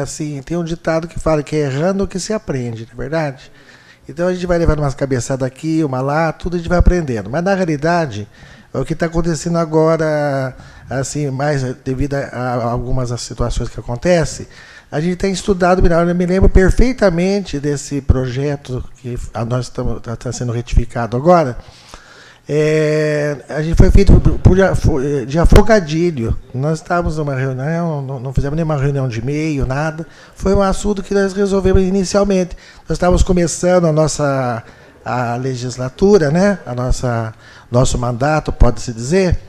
assim, tem um ditado que fala que é errando que se aprende, não é verdade? Então a gente vai levando umas cabeçadas aqui, uma lá, tudo a gente vai aprendendo. Mas na realidade, o que está acontecendo agora, assim, mais devido a algumas situações que acontecem, a gente tem estudado, eu me lembro perfeitamente desse projeto que nós está sendo retificado agora. A gente foi feito de afogadilho. Nós estávamos numa reunião, não fizemos nenhuma reunião de e-mail, nada. Foi um assunto que nós resolvemos inicialmente. Nós estávamos começando a legislatura, né? Nosso mandato, pode-se dizer.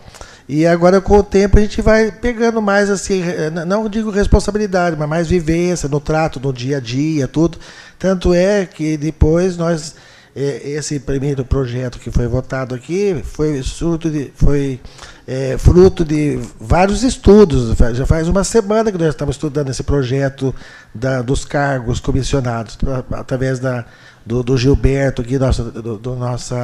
E agora, com o tempo, a gente vai pegando mais, assim, não digo responsabilidade, mas mais vivência no trato, no dia a dia, tudo. Tanto é que depois nós... Esse primeiro projeto que foi votado aqui foi fruto de vários estudos. Já faz uma semana que nós estamos estudando esse projeto dos cargos comissionados, através do Gilberto, aqui, do nosso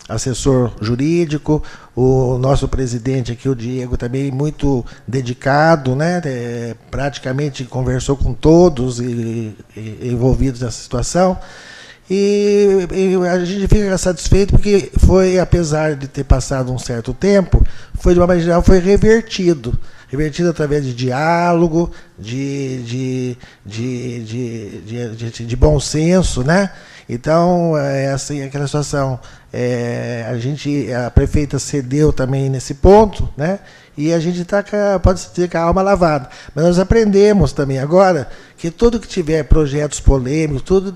assessor jurídico, o nosso presidente aqui, o Diego, também muito dedicado, né? Praticamente conversou com todos envolvidos nessa situação. E a gente fica satisfeito porque foi, apesar de ter passado um certo tempo, foi de uma maneira geral, foi revertido através de diálogo, de bom senso, né? Então, assim, aquela situação, a prefeita cedeu também nesse ponto, né? E a gente está, pode-se dizer, com a alma lavada. Mas nós aprendemos também agora que tudo que tiver projetos polêmicos, tudo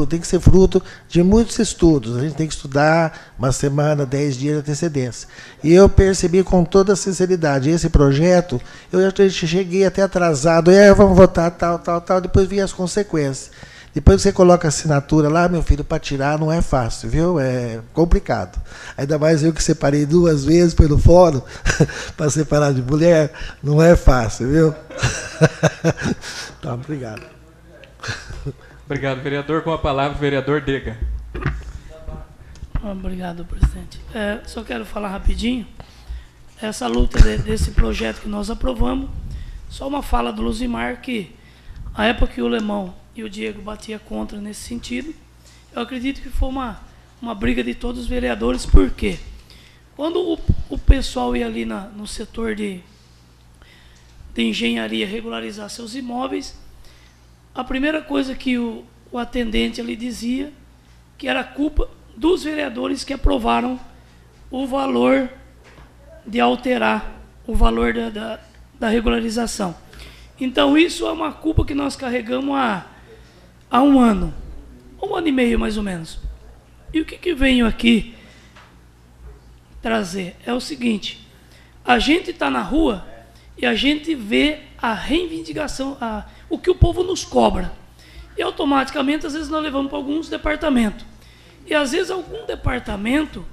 tem que ser fruto de muitos estudos. A gente tem que estudar uma semana, 10 dias de antecedência. E eu percebi com toda sinceridade, esse projeto, eu cheguei até atrasado, vamos votar tal, depois vi as consequências. Depois que você coloca a assinatura lá, meu filho, para tirar não é fácil, viu? É complicado. Ainda mais eu que separei 2 vezes pelo fórum, para separar de mulher, não é fácil, viu? Tá, obrigado. Obrigado, vereador. Com a palavra, o vereador Dega. Obrigado, presidente. Só quero falar rapidinho. Essa luta desse projeto que nós aprovamos, só uma fala do Luzimar, que a época que o Lemão e o Diego batia contra nesse sentido, eu acredito que foi uma briga de todos os vereadores. Por quê? Quando o pessoal ia ali no setor de engenharia regularizar seus imóveis, a primeira coisa que o atendente ali dizia que era culpa dos vereadores que aprovaram o valor de alterar o valor da regularização. Então isso é uma culpa que nós carregamos há 1 ano, 1 ano e meio mais ou menos. E o que venho aqui trazer é o seguinte: a gente está na rua e a gente vê a reivindicação, o que o povo nos cobra. E automaticamente, às vezes, nós levamos para alguns departamentos. E às vezes algum departamento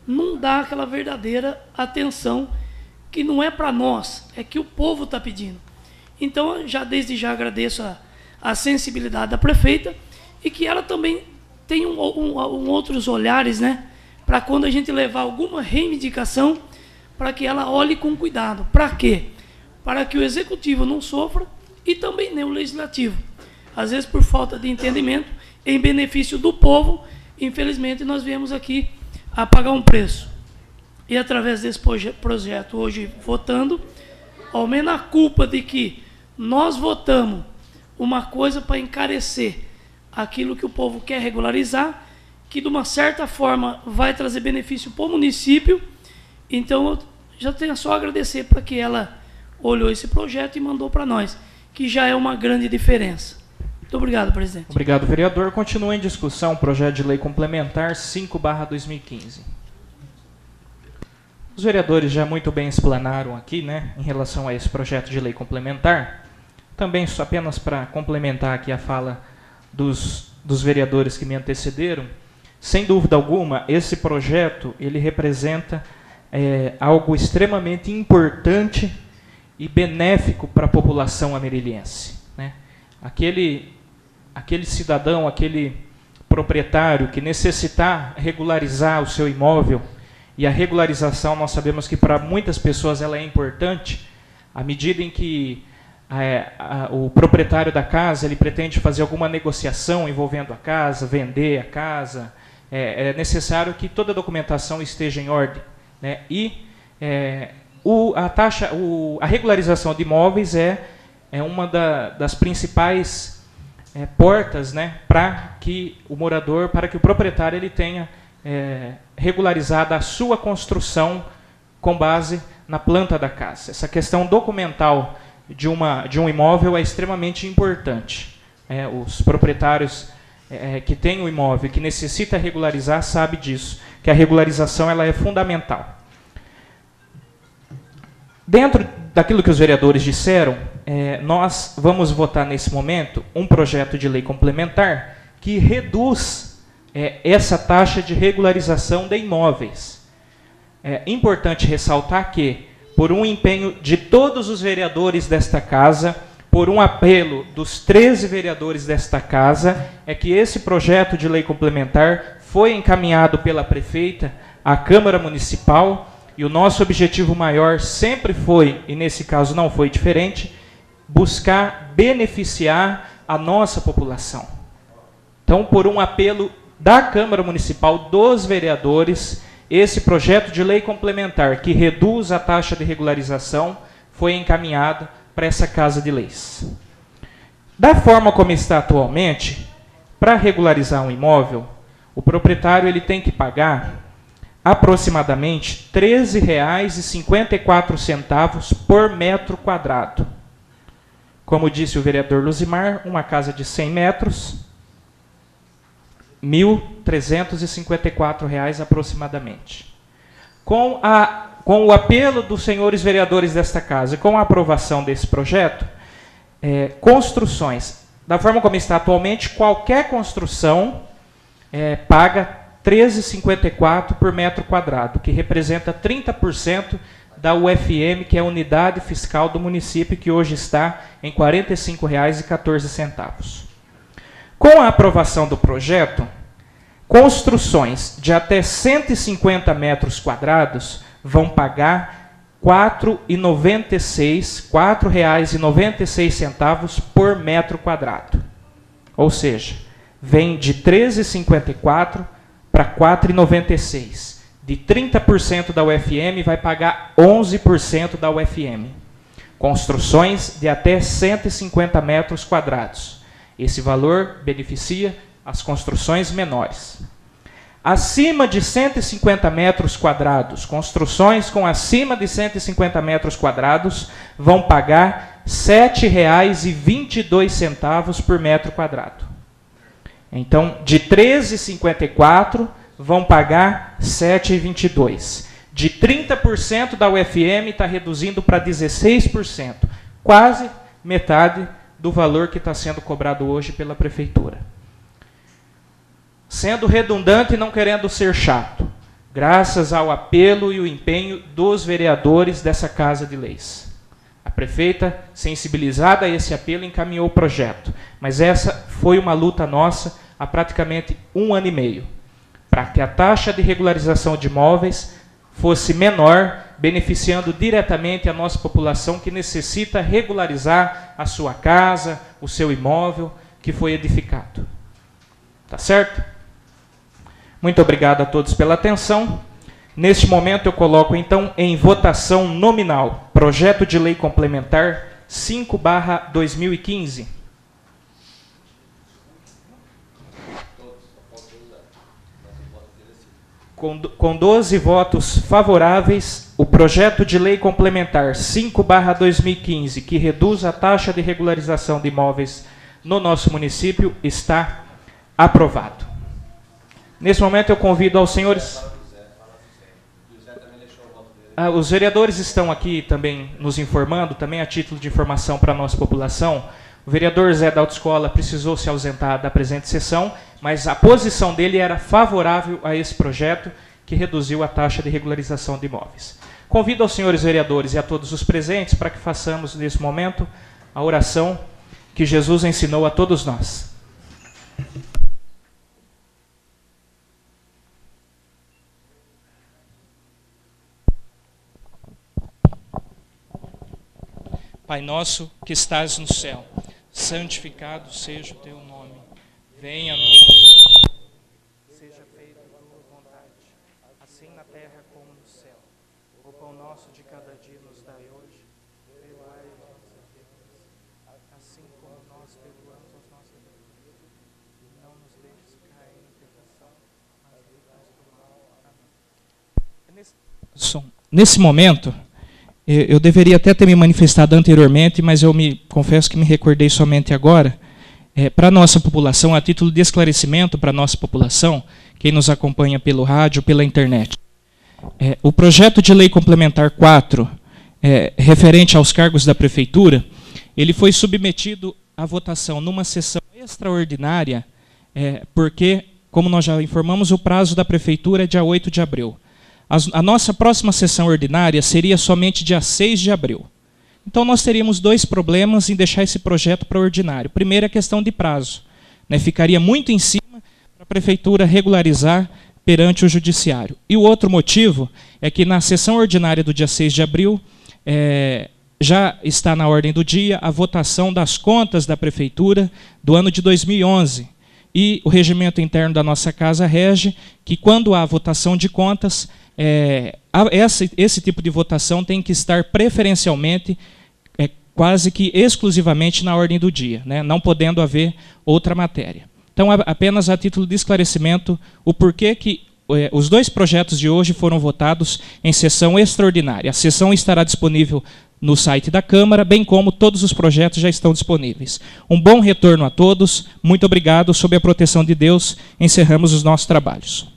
não dá aquela verdadeira atenção que não é para nós, é que o povo está pedindo. Então, desde já agradeço a sensibilidade da prefeita e que ela também tem outros olhares, né, para quando a gente levar alguma reivindicação, para que ela olhe com cuidado. Para quê? Para que o executivo não sofra e também nem o legislativo. Às vezes, por falta de entendimento, em benefício do povo, infelizmente, nós viemos aqui a pagar um preço. E através desse projeto, hoje votando, ao menos a culpa de que nós votamos uma coisa para encarecer aquilo que o povo quer regularizar, que de uma certa forma vai trazer benefício para o município. Então, eu já tenho só a agradecer para que ela olhou esse projeto e mandou para nós, que já é uma grande diferença. Muito obrigado, presidente. Obrigado, vereador. Continua em discussão o projeto de lei complementar 5/2015. Os vereadores já muito bem explanaram aqui, né, em relação a esse projeto de lei complementar. Também, só apenas para complementar aqui a fala dos vereadores que me antecederam, sem dúvida alguma, esse projeto ele representa algo extremamente importante e benéfico para a população ameriliense, né? Aquele cidadão, aquele proprietário que necessitar regularizar o seu imóvel, e a regularização nós sabemos que para muitas pessoas ela é importante, à medida em que o proprietário da casa ele pretende fazer alguma negociação envolvendo a casa, vender a casa, é necessário que toda a documentação esteja em ordem, né? E a regularização de imóveis é uma das principais portas, né, para que o morador, para que o proprietário ele tenha regularizada a sua construção com base na planta da casa. Essa questão documental de um imóvel é extremamente importante. Os proprietários que têm o imóvel que necessita regularizar sabem disso, que a regularização ela é fundamental. Dentro daquilo que os vereadores disseram, nós vamos votar nesse momento um projeto de lei complementar que reduz essa taxa de regularização de imóveis. É importante ressaltar que, por um empenho de todos os vereadores desta casa, por um apelo dos 13 vereadores desta casa, é que esse projeto de lei complementar foi encaminhado pela prefeita à Câmara Municipal, e o nosso objetivo maior sempre foi, e nesse caso não foi diferente, buscar beneficiar a nossa população. Então, por um apelo da Câmara Municipal, dos vereadores, esse projeto de lei complementar que reduz a taxa de regularização foi encaminhado para essa Casa de Leis. Da forma como está atualmente, para regularizar um imóvel, o proprietário ele tem que pagar aproximadamente R$ 13,54 por metro quadrado. Como disse o vereador Luzimar, uma casa de 100 metros, R$ 1.354 aproximadamente. Com o apelo dos senhores vereadores desta casa, com a aprovação desse projeto, construções, da forma como está atualmente, qualquer construção paga R$ 13,54 por metro quadrado, que representa 30% da UFM, que é a unidade fiscal do município, que hoje está em R$ 45,14. Com a aprovação do projeto, construções de até 150 metros quadrados vão pagar R$ 4,96 por metro quadrado. Ou seja, vem de R$ 13,54 para R$ 4,96. De 30% da UFM vai pagar 11% da UFM. Construções de até 150 metros quadrados. Esse valor beneficia as construções menores. Acima de 150 metros quadrados, construções com acima de 150 metros quadrados vão pagar R$ 7,22 por metro quadrado. Então, de R$ 13,54 vão pagar R$ 7,22. De 30% da UFM está reduzindo para 16%, quase metade do valor que está sendo cobrado hoje pela Prefeitura. Sendo redundante e não querendo ser chato, graças ao apelo e o empenho dos vereadores dessa Casa de Leis. A prefeita, sensibilizada a esse apelo, encaminhou o projeto, mas essa foi uma luta nossa há praticamente 1 ano e meio, para que a taxa de regularização de imóveis fosse menor, beneficiando diretamente a nossa população que necessita regularizar a sua casa, o seu imóvel que foi edificado. Tá certo? Muito obrigado a todos pela atenção. Neste momento eu coloco então em votação nominal projeto de lei complementar 5/2015. Com 12 votos favoráveis, o projeto de lei complementar 5/2015, que reduz a taxa de regularização de imóveis no nosso município, está aprovado. Nesse momento eu convido aos senhores... os vereadores estão aqui também nos informando, também a título de informação para a nossa população. O vereador Zé da Autoescola precisou se ausentar da presente sessão, mas a posição dele era favorável a esse projeto que reduziu a taxa de regularização de imóveis. Convido aos senhores vereadores e a todos os presentes para que façamos nesse momento a oração que Jesus ensinou a todos nós. Pai nosso que estás no céu, santificado seja o teu nome. Venha a nós, seja feita a tua vontade, assim na terra como no céu. O pão nosso de cada dia nos dai hoje, perdoai as nossas dívidas, assim como nós perdoamos aos nossos devedores. Não nos deixes cair em tentação, mas livrai-nos do mal. Amém. Nesse momento, eu deveria até ter me manifestado anteriormente, mas eu confesso que me recordei somente agora. Para a nossa população, a título de esclarecimento para a nossa população, quem nos acompanha pelo rádio, pela internet. O projeto de lei complementar 4, referente aos cargos da Prefeitura, ele foi submetido à votação numa sessão extraordinária, porque, como nós já informamos, o prazo da Prefeitura é dia 8 de abril. A nossa próxima sessão ordinária seria somente dia 6 de abril. Então, nós teríamos 2 problemas em deixar esse projeto para ordinário. Primeiro, a questão de prazo. Ficaria muito em cima para a Prefeitura regularizar perante o Judiciário. E o outro motivo é que na sessão ordinária do dia 6 de abril, já está na ordem do dia a votação das contas da Prefeitura do ano de 2011. E o regimento interno da nossa casa rege que, quando há votação de contas, esse tipo de votação tem que estar preferencialmente, quase que exclusivamente na ordem do dia, não podendo haver outra matéria. Então, apenas a título de esclarecimento, o porquê que os 2 projetos de hoje foram votados em sessão extraordinária. A sessão estará disponível no site da Câmara, bem como todos os projetos já estão disponíveis. Um bom retorno a todos, muito obrigado, sob a proteção de Deus, encerramos os nossos trabalhos.